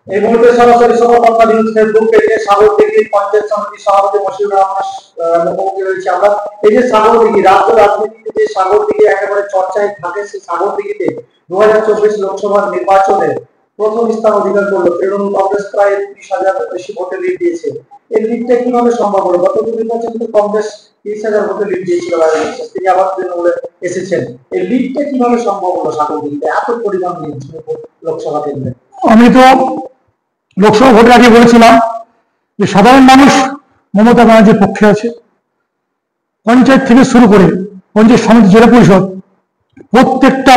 এই মুহূর্তে সরাসরি সমাপত্তা নিউজ ফেসবুক পেজে সাগরদিঘি পঞ্চায়েত সমিতি সভাপতি মশিউর রহমান মুখোমুখি রয়েছে আমরা। এই যে সাগরদিঘি, রাজ্য রাজনীতিতে যে সাগরদিঘি একেবারে চর্চায় থাকে, সেই সাগরদিঘিতে 2024 লোকসভা নির্বাচনে প্রথম স্থান অধিকার করলো তৃণমূল কংগ্রেস, প্রায় 30,000 বেশি ভোটে লিড দিয়েছে। এই লিডটা কিভাবে সম্ভব হলো? গত নির্বাচনে তো কংগ্রেস 30,000 ভোটে লিড দিয়েছিল, তিনি আবার তৃণমূলে এসেছেন। এই লিডটা কিভাবে সম্ভব হলো সাগরদিঘিতে এত পরিমাণ লোকসভা কেন্দ্রে? আমি তো লোকসভা ভোটের আগে বলেছিলাম যে সাধারণ মানুষ মমতা ব্যানার্জির পক্ষে আছে। পঞ্চায়েত থেকে শুরু করে পঞ্চায়েত সমিতি, জেলা পরিষদ, প্রত্যেকটা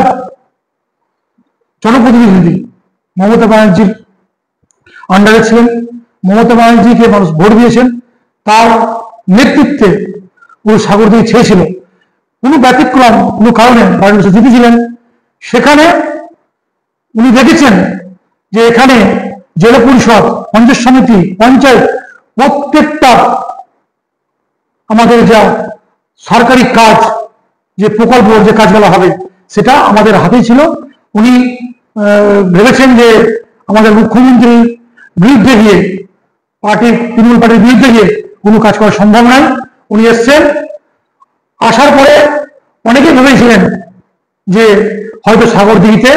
জনপ্রতিনিধি মমতা ব্যানার্জির আন্ডারে ছিলেন। মমতা ব্যানার্জিকে মানুষ ভোট দিয়েছেন, তার নেতৃত্বে পুরো সাগরদিঘি ছেয়েছিল। কোনো ব্যতিক্রম কোনো কারণে বাংলাদেশে জিতেছিলেন। সেখানে উনি দেখেছেন যে এখানে জেলা পরিষদ, পঞ্চায়েত সমিতি, পঞ্চায়েত, প্রত্যেকটা আমাদের যা সরকারি কাজ, যে প্রকল্প, যে কাজগুলো হবে, সেটা আমাদের হাতেই ছিল। উনি ভেবেছেন যে আমাদের মুখ্যমন্ত্রীর বিরুদ্ধে গিয়ে, তৃণমূল পার্টির বিরুদ্ধে গিয়ে কোনো কাজ করা সম্ভব নয়। উনি এসছেন, আসার পরে অনেকে ভেবেছিলেন যে হয়তো সাগরদিঘিতে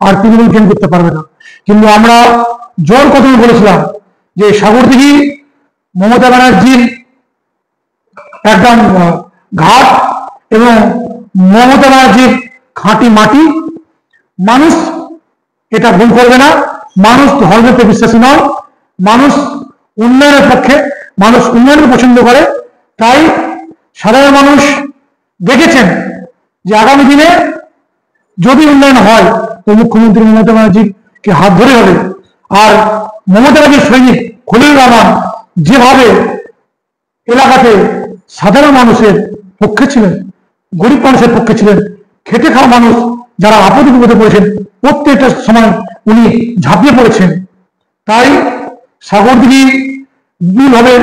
আর তৃণমূল গেম করতে পারবে না, কিন্তু আমরা জোর কদমে বলেছিলাম যে সাগরদিঘি মমতা ব্যানার্জির একদম ঘাট এবং মমতা ব্যানার্জির খাঁটি মাটি। মানুষ এটা ভুল করবে না। মানুষ ধর্মকে বিশ্বাসী নয়, মানুষ উন্নয়নের পক্ষে, মানুষ উন্নয়নকে পছন্দ করে। তাই সাধারণ মানুষ দেখেছেন যে আগামী দিনে যদি উন্নয়ন হয় তো মুখ্যমন্ত্রী মমতা ব্যানার্জিকে হাত ধরে হবে। আর মমতা ব্যানার্জির সৈনিক খলিলুর রহমান যেভাবে এলাকাতে সাধারণ মানুষের পক্ষে ছিলেন, গরিব মানুষের পক্ষে ছিলেন, খেটে খাওয়া মানুষ যারা আপদে বিপদে পড়েছেন, প্রত্যেকটা সময় উনি ঝাঁপিয়ে পড়েছেন। তাই সাগরদিঘি বিপুলভাবে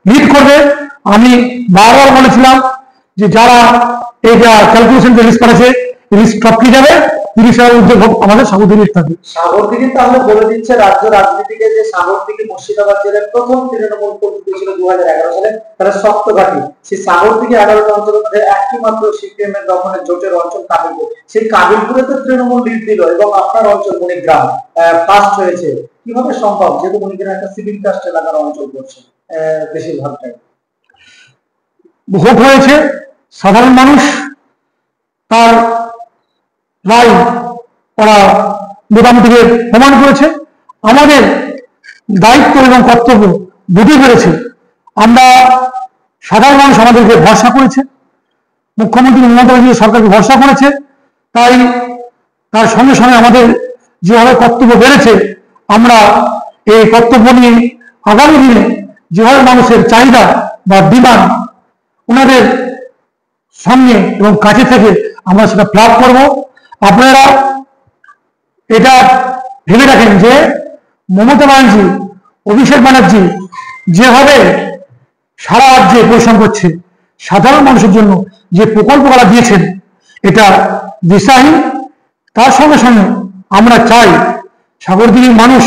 লিড করবে। আমি বারবার বলেছিলাম যে যারা এই ক্যালকুলেশন লিস্ট করেছে, লিস্ট টপকে যাবে, 30,000 উদ্যোগ আমাদের সাগরদিঘি থাকবে। সাগরদিঘি তাহলে বলে দিচ্ছে রাজ্য রাজনীতিকে যে সাগরদিঘি মুর্শিদাবাদ জেলার প্রথম তৃণমূল পরিচিত ছিল 2011 সালে, তারা সপ্তঘাটি। সেই সাগরদিঘি 11টা অঞ্চলের মধ্যে একটি মাত্র সিপিএম এর দখলের জোটের অঞ্চল কাবিলপুর। সেই কাবিলপুরে তো তৃণমূল লিড দিল এবং আপনার অঞ্চল মণিগ্রাম ফার্স্ট হয়েছে। কিভাবে সম্ভব, যেহেতু মণিগ্রাম একটা সিভিল কাস্ট এলাকার অঞ্চল করছে বেশিরভাগটাই? ভোট হয়েছে, সাধারণ মানুষ তার রায় ওরা মোটামুটি প্রমাণ করেছে। আমাদের দায়িত্ব এবং কর্তব্য বুঝে পেরেছে। আমরা সাধারণ মানুষ আমাদেরকে ভরসা করেছে, মুখ্যমন্ত্রী মমতা ব্যানার্জি সরকারকে ভরসা করেছে। তাই তার সঙ্গে সঙ্গে আমাদের যেভাবে কর্তব্য বেড়েছে, আমরা এই কর্তব্য নিয়ে আগামী দিনে যেভাবে মানুষের চাহিদা বা ডিমান্ড, ওনাদের সঙ্গে এবং কাছে থেকে আমরা সেটা প্লাগ করব। আপনারা এটা ভেবে রাখেন যে মমতা ব্যানার্জি, অভিষেক ব্যানার্জি যেভাবে সারা রাজ্যে পরিশ্রম করছে, সাধারণ মানুষের জন্য যে প্রকল্পগুলো দিয়েছেন, এটা দিশাহীন। তার সঙ্গে সঙ্গে আমরা চাই সাগরদিঘির মানুষ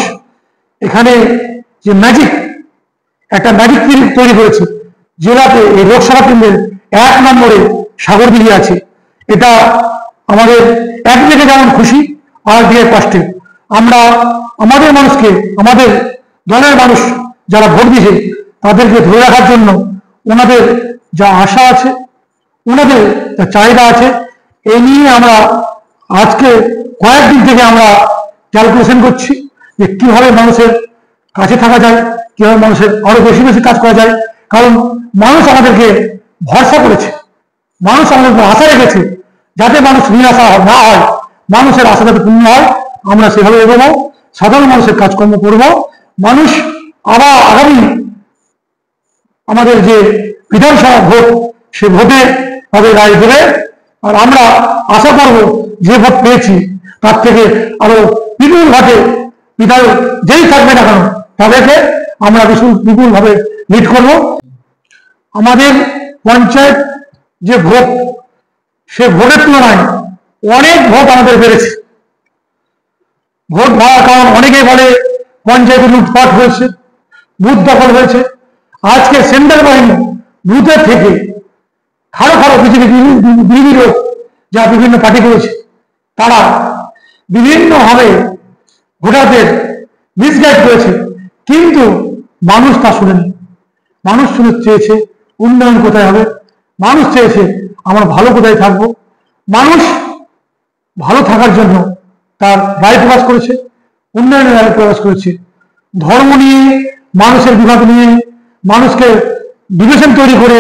এখানে যে একটা ম্যাজিক তৈরি করেছে, জেলাতে এই লোকসভা কেন্দ্রের 1 নম্বরে সাগরদিঘি আছে। এটা আমাদের একদিকে যেমন খুশি, আর দিকে কষ্টে। আমরা আমাদের মানুষকে, আমাদের দলের মানুষ যারা ভোট দিয়েছে, তাদেরকে ধরে রাখার জন্য ওনাদের যা আশা আছে, ওনাদের যা চাহিদা আছে, এই নিয়ে আমরা আজকে কয়েকদিন থেকে আমরা ক্যালকুলেশন করছি যে কিভাবে মানুষের কাছে থাকা যায়, কিভাবে মানুষের আরো বেশি বেশি কাজ করা যায়। কারণ মানুষ আমাদেরকে ভরসা করেছে, মানুষ আমাদের আশা রেখেছে, যাতে মানুষ নিরাশা না হয়, মানুষের আশা যাতে পূর্ণ হয়, আমরা সেভাবে এগোবো, সাধারণ মানুষের কাজকর্ম করব। মানুষ আবার আগামী আমাদের যে বিধানসভা ভোট, সে ভোটে তাদের রায় দেবে। আর আমরা আশা করব যে ভোট পেয়েছি তার থেকে আরো বিপুলভাবে বিধায়ক যেই থাকবে না কেন, তাদেরকে আমরা বিপুলভাবে লিড করব। আমাদের পঞ্চায়েত যে ভোট, সে ভোটের তুলনায় অনেক ভোট আমাদের বেড়েছে। ভোট বাড়ার কারণ অনেকেই বলে পঞ্চায়েতে লুটপাট হয়েছে, বুথ দখল হয়েছে। আজকে সেন্ট্রাল বাহিনী বুথের থেকে খাড়ো খাড়ো বিজেপি লোক যা বিভিন্ন পার্টি করেছে, তারা বিভিন্নভাবে ভোটারদের মিসগাইড করেছে, কিন্তু মানুষ তা শুনেনি। মানুষ শুনে চেয়েছে উন্নয়ন কোথায় হবে, মানুষ চেয়েছে আমরা ভালো কোথায় থাকবো। মানুষ ভালো থাকার জন্য তার রায় প্রকাশ করেছে, উন্নয়নের রায় প্রকাশ করেছে। ধর্ম নিয়ে, মানুষের বিভাগ নিয়ে, মানুষকে ডিভিশন তৈরি করে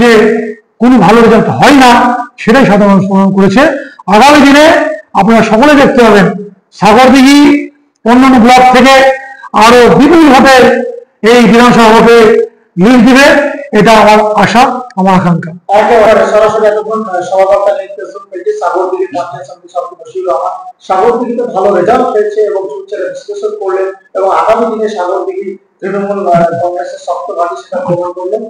যে কোনো ভালো রেজাল্ট হয় না, সেটাই সাধারণ মানুষ প্রমাণ করেছে। আগামী দিনে আপনারা সকলে দেখতে পাবেন সাগরদিঘি অন্যান্য ব্লক থেকে আরো বিপুলভাবে এই বিধানসভা ভোটে লিড দিবে, এটা আমার আশা, আমার আকাঙ্ক্ষা। একেবারে সরাসরি এতক্ষণ সভাকর্তা নির্দেশক পেয়েছে সাগরদিঘি পঞ্চায়েত সমিতি সভাপতি মশিউর রহমান। সাগরদিঘিতে ভালো রেজাল্ট হয়েছে এবং চুপচারে বিশ্লেষণ করলেন এবং আগামী দিনে সাগরদিঘি তৃণমূল কংগ্রেসের শক্ত ঘাঁটি সেটা প্রমাণ করলেন।